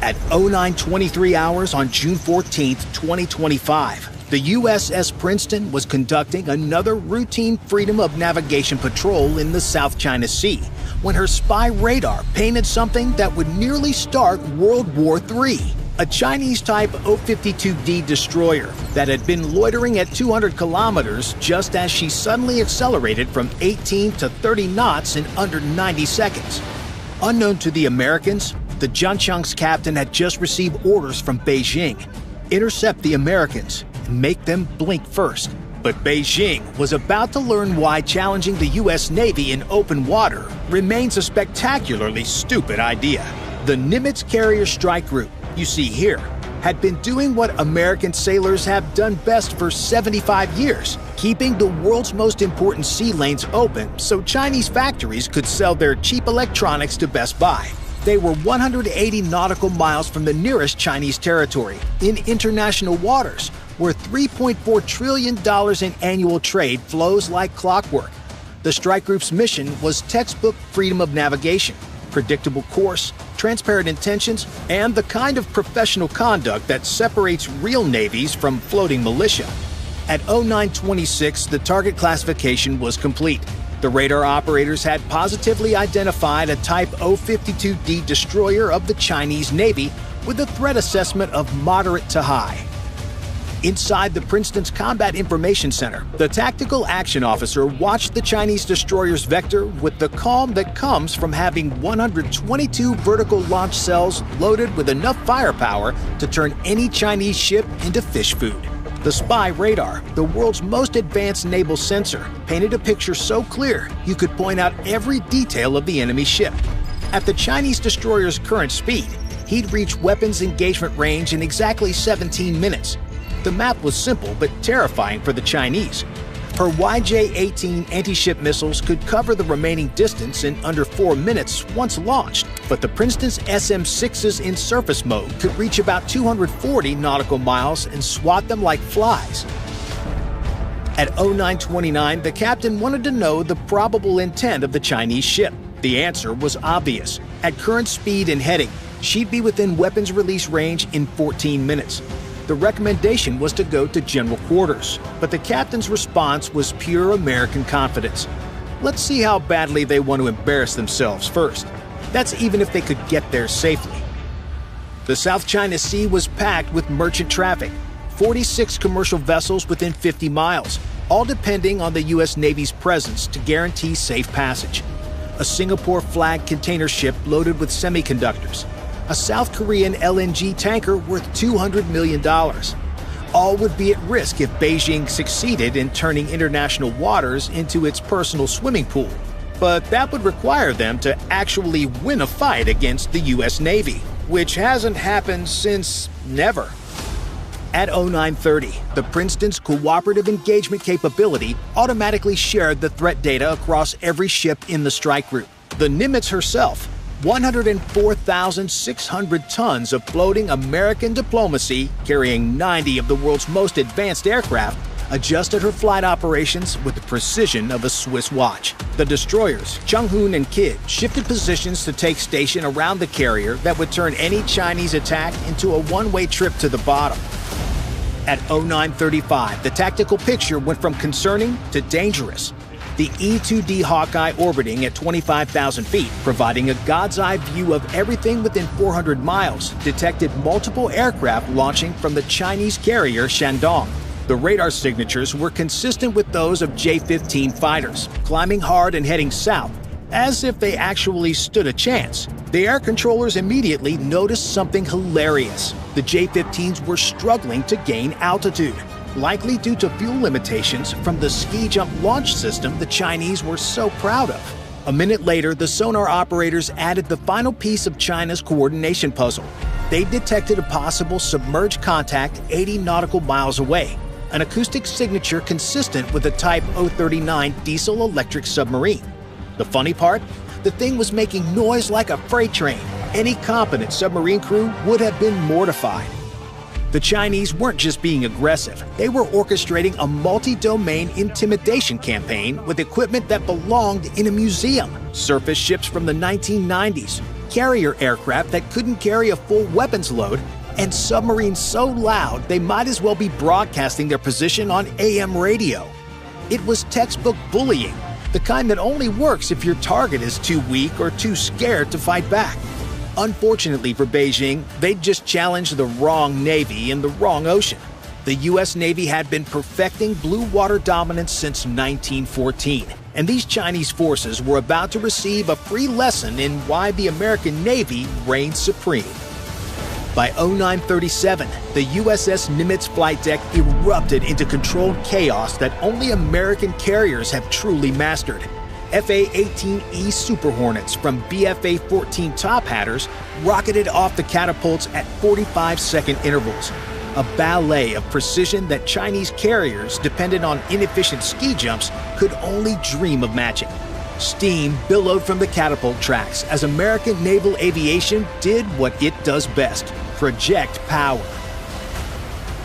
At 09:23 hours on June 14, 2025, the USS Princeton was conducting another routine freedom of navigation patrol in the South China Sea when her spy radar painted something that would nearly start World War III. A Chinese-type O-52D destroyer that had been loitering at 200 kilometers just as she suddenly accelerated from 18 to 30 knots in under 90 seconds. Unknown to the Americans, the Jiancheng's captain had just received orders from Beijing: intercept the Americans and make them blink first. But Beijing was about to learn why challenging the U.S. Navy in open water remains a spectacularly stupid idea. The Nimitz Carrier Strike Group, you see here, had been doing what American sailors have done best for 75 years, keeping the world's most important sea lanes open so Chinese factories could sell their cheap electronics to Best Buy. They were 180 nautical miles from the nearest Chinese territory, in international waters, where $3.4 trillion in annual trade flows like clockwork. The strike group's mission was textbook freedom of navigation, predictable course, transparent intentions, and the kind of professional conduct that separates real navies from floating militia. At 09:26, the target classification was complete. The radar operators had positively identified a Type O-52D destroyer of the Chinese Navy with a threat assessment of moderate to high. Inside the Princeton's Combat Information Center, the tactical action officer watched the Chinese destroyer's vector with the calm that comes from having 122 vertical launch cells loaded with enough firepower to turn any Chinese ship into fish food. The spy radar, the world's most advanced naval sensor, painted a picture so clear you could point out every detail of the enemy ship. At the Chinese destroyer's current speed, he'd reach weapons engagement range in exactly 17 minutes. The map was simple but terrifying for the Chinese. Her YJ-18 anti-ship missiles could cover the remaining distance in under 4 minutes once launched, but the Princeton's SM-6s in surface mode could reach about 240 nautical miles and swat them like flies. At 09:29, the captain wanted to know the probable intent of the Chinese ship. The answer was obvious. At current speed and heading, she'd be within weapons release range in 14 minutes. The recommendation was to go to general quarters, but the captain's response was pure American confidence. Let's see how badly they want to embarrass themselves first. That's even if they could get there safely. The South China Sea was packed with merchant traffic, 46 commercial vessels within 50 miles, all depending on the U.S. Navy's presence to guarantee safe passage. A Singapore-flagged container ship loaded with semiconductors, a South Korean LNG tanker worth $200 million. All would be at risk if Beijing succeeded in turning international waters into its personal swimming pool. But that would require them to actually win a fight against the U.S. Navy, which hasn't happened since never. At 09:30, the Princeton's cooperative engagement capability automatically shared the threat data across every ship in the strike group. The Nimitz herself, 104,600 tons of floating American diplomacy carrying 90 of the world's most advanced aircraft, adjusted her flight operations with the precision of a Swiss watch. The destroyers, Changhoon and Kidd, shifted positions to take station around the carrier that would turn any Chinese attack into a one-way trip to the bottom. At 09:35, the tactical picture went from concerning to dangerous. The E-2D Hawkeye orbiting at 25,000 feet, providing a God's eye view of everything within 400 miles, detected multiple aircraft launching from the Chinese carrier Shandong. The radar signatures were consistent with those of J-15 fighters, climbing hard and heading south, as if they actually stood a chance. The air controllers immediately noticed something hilarious. The J-15s were struggling to gain altitude, likely due to fuel limitations from the ski jump launch system the Chinese were so proud of. A minute later, the sonar operators added the final piece of China's coordination puzzle. They detected a possible submerged contact 80 nautical miles away, an acoustic signature consistent with a Type O-39 diesel-electric submarine. The funny part? The thing was making noise like a freight train. Any competent submarine crew would have been mortified. The Chinese weren't just being aggressive, they were orchestrating a multi-domain intimidation campaign with equipment that belonged in a museum. Surface ships from the 1990s, carrier aircraft that couldn't carry a full weapons load, and submarines so loud they might as well be broadcasting their position on AM radio. It was textbook bullying, the kind that only works if your target is too weak or too scared to fight back. Unfortunately for Beijing, they'd just challenged the wrong Navy in the wrong ocean. The U.S. Navy had been perfecting blue water dominance since 1914, and these Chinese forces were about to receive a free lesson in why the American Navy reigned supreme. By 0937, the USS Nimitz flight deck erupted into controlled chaos that only American carriers have truly mastered. FA-18E Super Hornets from BFA-14 Top Hatters rocketed off the catapults at 45-second intervals, a ballet of precision that Chinese carriers, dependent on inefficient ski jumps, could only dream of matching. Steam billowed from the catapult tracks as American naval aviation did what it does best: project power.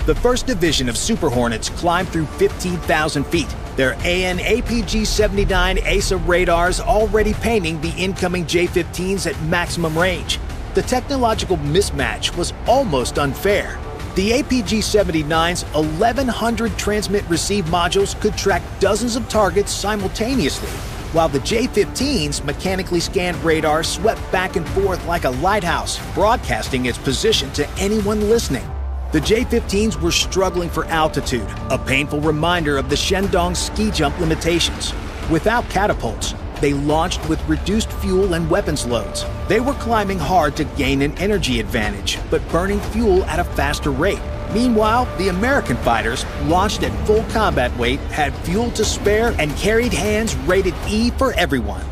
The 1st Division of Super Hornets climbed through 15,000 feet, their AN/APG-79 ASA radars already painting the incoming J-15s at maximum range. The technological mismatch was almost unfair. The APG-79's 1,100 transmit-receive modules could track dozens of targets simultaneously, while the J-15's mechanically scanned radar swept back and forth like a lighthouse, broadcasting its position to anyone listening. The J-15s were struggling for altitude, a painful reminder of the Shandong ski jump limitations. Without catapults, they launched with reduced fuel and weapons loads. They were climbing hard to gain an energy advantage, but burning fuel at a faster rate. Meanwhile, the American fighters, launched at full combat weight, had fuel to spare and carried hands rated E for everyone.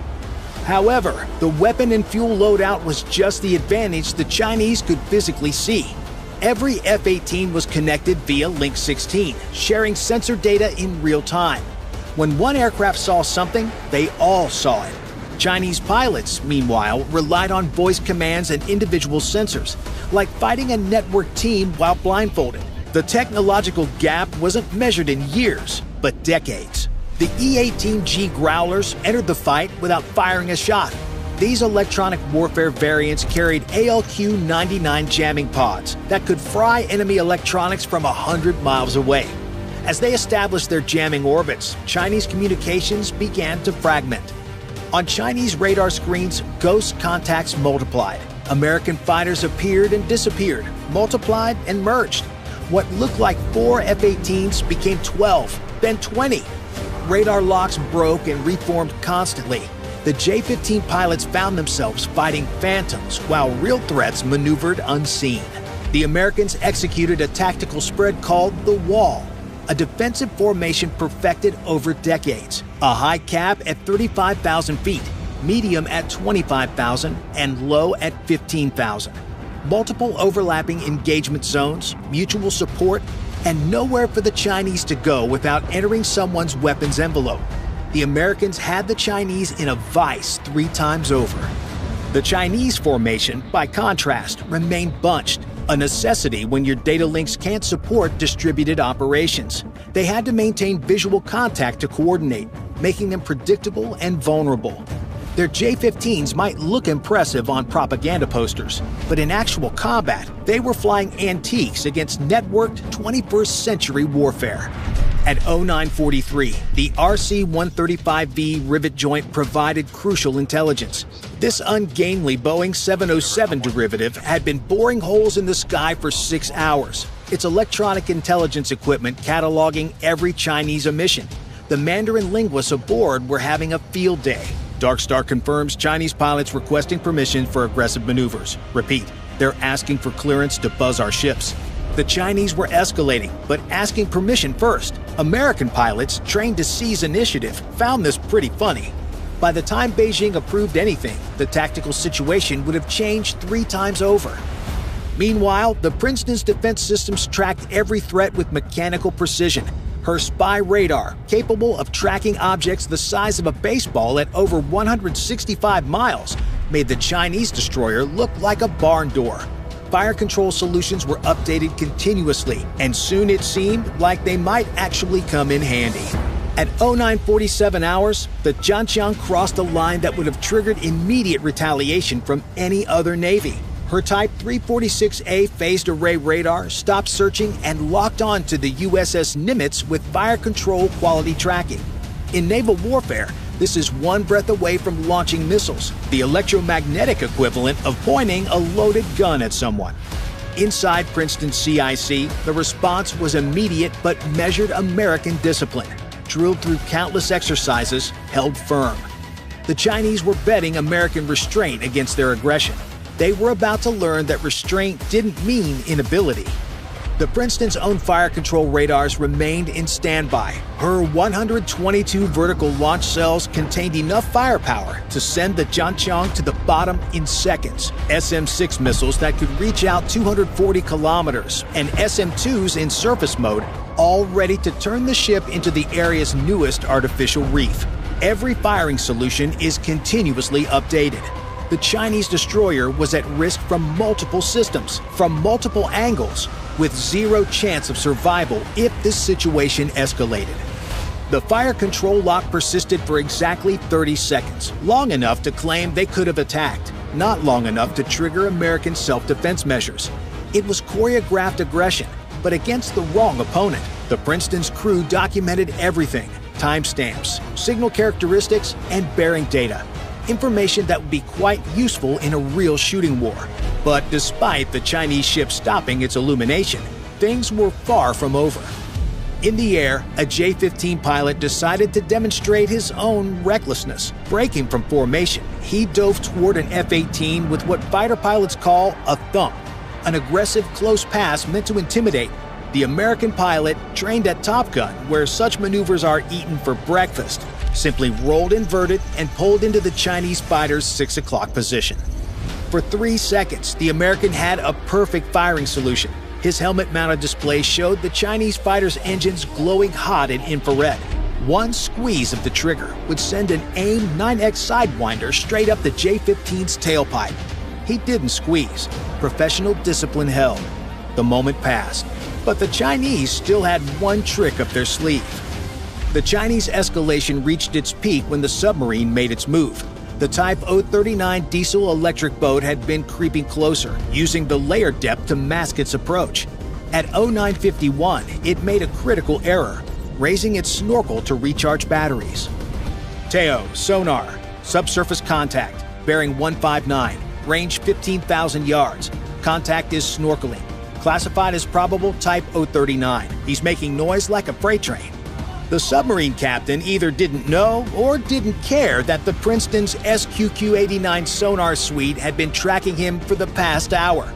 However, the weapon and fuel loadout was just the advantage the Chinese could physically see. Every F-18 was connected via Link 16, sharing sensor data in real time. When one aircraft saw something, they all saw it. Chinese pilots, meanwhile, relied on voice commands and individual sensors, like fighting a network team while blindfolded. The technological gap wasn't measured in years, but decades. The E-18G Growlers entered the fight without firing a shot. These electronic warfare variants carried ALQ-99 jamming pods that could fry enemy electronics from 100 miles away. As they established their jamming orbits, Chinese communications began to fragment. On Chinese radar screens, ghost contacts multiplied. American fighters appeared and disappeared, multiplied and merged. What looked like 4 F-18s became 12, then 20. Radar locks broke and reformed constantly. The J-15 pilots found themselves fighting phantoms while real threats maneuvered unseen. The Americans executed a tactical spread called the Wall, a defensive formation perfected over decades. A high cap at 35,000 feet, medium at 25,000, and low at 15,000. Multiple overlapping engagement zones, mutual support, and nowhere for the Chinese to go without entering someone's weapons envelope. The Americans had the Chinese in a vice 3 times over. The Chinese formation, by contrast, remained bunched, a necessity when your data links can't support distributed operations. They had to maintain visual contact to coordinate, making them predictable and vulnerable. Their J-15s might look impressive on propaganda posters, but in actual combat, they were flying antiques against networked 21st century warfare. At 0943, the RC-135V rivet joint provided crucial intelligence. This ungainly Boeing 707 derivative had been boring holes in the sky for 6 hours, its electronic intelligence equipment cataloging every Chinese emission. The Mandarin linguists aboard were having a field day. Dark Star confirms Chinese pilots requesting permission for aggressive maneuvers. Repeat, they're asking for clearance to buzz our ships. The Chinese were escalating, but asking permission first. American pilots, trained to seize initiative, found this pretty funny. By the time Beijing approved anything, the tactical situation would have changed 3 times over. Meanwhile, the Princeton's defense systems tracked every threat with mechanical precision. Her spy radar, capable of tracking objects the size of a baseball at over 165 miles, made the Chinese destroyer look like a barn door. Fire control solutions were updated continuously, and soon it seemed like they might actually come in handy. At 09:47 hours, the Jianqiang crossed a line that would have triggered immediate retaliation from any other navy. Her Type 346A phased array radar stopped searching and locked on to the USS Nimitz with fire control quality tracking. In naval warfare, this is one breath away from launching missiles, the electromagnetic equivalent of pointing a loaded gun at someone. Inside Princeton CIC, the response was immediate but measured American discipline, drilled through countless exercises, held firm. The Chinese were betting American restraint against their aggression. They were about to learn that restraint didn't mean inability. The Princeton's own fire control radars remained in standby. Her 122 vertical launch cells contained enough firepower to send the Jianqiang to the bottom in seconds. SM-6 missiles that could reach out 240 kilometers and SM-2s in surface mode, all ready to turn the ship into the area's newest artificial reef. Every firing solution is continuously updated. The Chinese destroyer was at risk from multiple systems, from multiple angles, with zero chance of survival if this situation escalated. The fire control lock persisted for exactly 30 seconds, long enough to claim they could have attacked, not long enough to trigger American self-defense measures. It was choreographed aggression, but against the wrong opponent. The Princeton's crew documented everything: timestamps, signal characteristics, and bearing data. Information that would be quite useful in a real shooting war. But despite the Chinese ship stopping its illumination, things were far from over. In the air, a J-15 pilot decided to demonstrate his own recklessness. Breaking from formation, he dove toward an F-18 with what fighter pilots call a thump, an aggressive close pass meant to intimidate. The American pilot, trained at Top Gun, where such maneuvers are eaten for breakfast, simply rolled inverted and pulled into the Chinese fighter's 6 o'clock position. For 3 seconds, the American had a perfect firing solution. His helmet-mounted display showed the Chinese fighter's engines glowing hot in infrared. One squeeze of the trigger would send an AIM 9X Sidewinder straight up the J-15's tailpipe. He didn't squeeze. Professional discipline held. The moment passed, but the Chinese still had one trick up their sleeve. The Chinese escalation reached its peak when the submarine made its move. The Type 039 diesel-electric boat had been creeping closer, using the layer depth to mask its approach. At 0951, it made a critical error, raising its snorkel to recharge batteries. Teo, sonar, subsurface contact, bearing 159, range 15,000 yards. Contact is snorkeling. Classified as probable Type 039. He's making noise like a freight train. The submarine captain either didn't know or didn't care that the Princeton's SQQ-89 sonar suite had been tracking him for the past hour.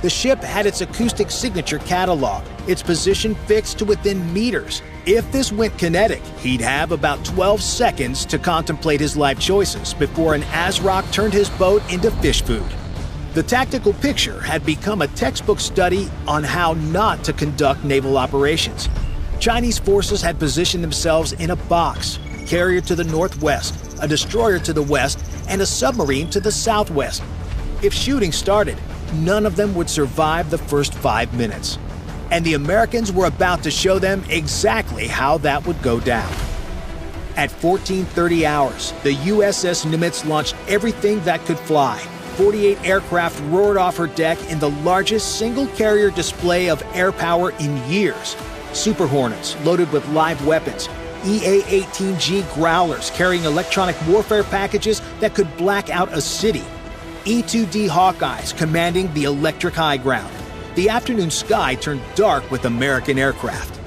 The ship had its acoustic signature catalog, its position fixed to within meters. If this went kinetic, he'd have about 12 seconds to contemplate his life choices before an ASROC turned his boat into fish food. The tactical picture had become a textbook study on how not to conduct naval operations. Chinese forces had positioned themselves in a box: carrier to the northwest, a destroyer to the west, and a submarine to the southwest. If shooting started, none of them would survive the first 5 minutes. And the Americans were about to show them exactly how that would go down. At 14:30 hours, the USS Nimitz launched everything that could fly. 48 aircraft roared off her deck in the largest single-carrier display of air power in years. Super Hornets loaded with live weapons, EA-18G Growlers carrying electronic warfare packages that could black out a city, E-2D Hawkeyes commanding the electric high ground. The afternoon sky turned dark with American aircraft.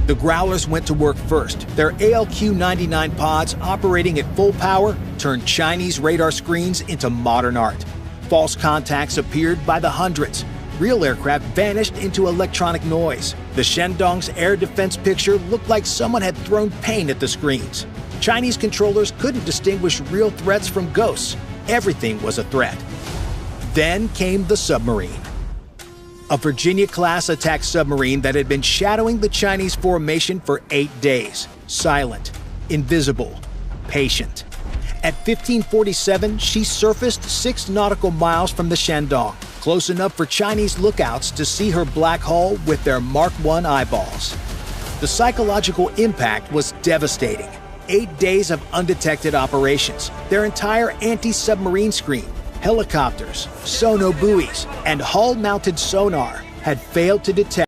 The Growlers went to work first. Their ALQ-99 pods operating at full power turned Chinese radar screens into modern art. False contacts appeared by the hundreds. Real aircraft vanished into electronic noise. The Shandong's air defense picture looked like someone had thrown paint at the screens. Chinese controllers couldn't distinguish real threats from ghosts. Everything was a threat. Then came the submarine. A Virginia-class attack submarine that had been shadowing the Chinese formation for 8 days. Silent, invisible, patient. At 15:47, she surfaced 6 nautical miles from the Shandong, close enough for Chinese lookouts to see her black hull with their Mark I eyeballs. The psychological impact was devastating. 8 days of undetected operations, their entire anti-submarine screen, helicopters, sonobuoys, and hull-mounted sonar had failed to detect